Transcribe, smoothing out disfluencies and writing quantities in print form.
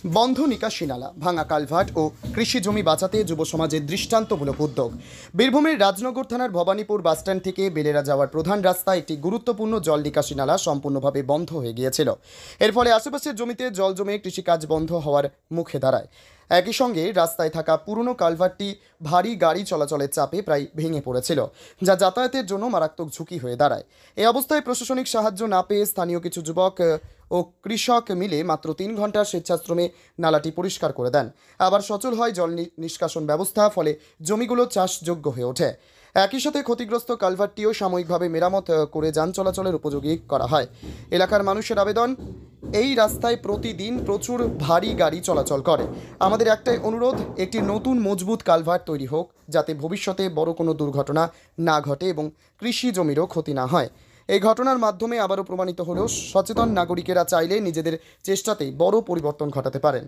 বন্ধ নিকাশি নালা, ভাঙা কালভার্ট ও কৃষি জমি বাঁচাতে যুব সমাজের দৃষ্টান্তমূলক উদ্যোগ। বীরভূমের রাজনগর থানার ভবানীপুর বাসস্ট্যান্ড থেকে বেলেরা যাওয়ার প্রধান রাস্তায় একটি গুরুত্বপূর্ণ জল নিকাশি নালা সম্পূর্ণভাবে বন্ধ হয়ে গিয়েছিল। এর ফলে আশেপাশের জমিতে জল জমে কৃষিকাজ বন্ধ হওয়ার মুখে দাঁড়ায়। একই সঙ্গে রাস্তায় থাকা পুরনো কালভার্টটি ভারী গাড়ি চলাচলের চাপে প্রায় ভেঙে পড়েছিল, যা যাতায়াতের জন্য মারাত্মক ঝুঁকি হয়ে দাঁড়ায়। এই অবস্থায় প্রশাসনিক সাহায্য না পেয়ে স্থানীয় কিছু যুবক ও কৃষক মিলে মাত্র 3 ঘন্টার স্বেচ্ছাশ্রমে নালাটি পরিষ্কার করে দেন। আবার সচল হয় জল নিষ্কাশন ব্যবস্থা, ফলে জমিগুলো চাষযোগ্য হয়ে ওঠে। একই সাথে ক্ষতিগ্রস্ত কালভার্টটিও সাময়িকভাবে মেরামত করে যান চলাচলের উপযোগী করা হয়। এলাকার মানুষের আবেদন, এই রাস্তায় প্রতিদিন প্রচুর ভারী গাড়ি চলাচল করে। আমাদের একটাই অনুরোধ, একটি নতুন মজবুত কালভার্ট তৈরি হোক, যাতে ভবিষ্যতে বড় কোনো দুর্ঘটনা না ঘটে এবং কৃষি জমিরও ক্ষতি না হয়। এই ঘটনার মাধ্যমে আবারও প্রমাণিত হলেও সচেতন নাগরিকেরা চাইলে নিজেদের চেষ্টাতেই বড় পরিবর্তন ঘটাতে পারেন।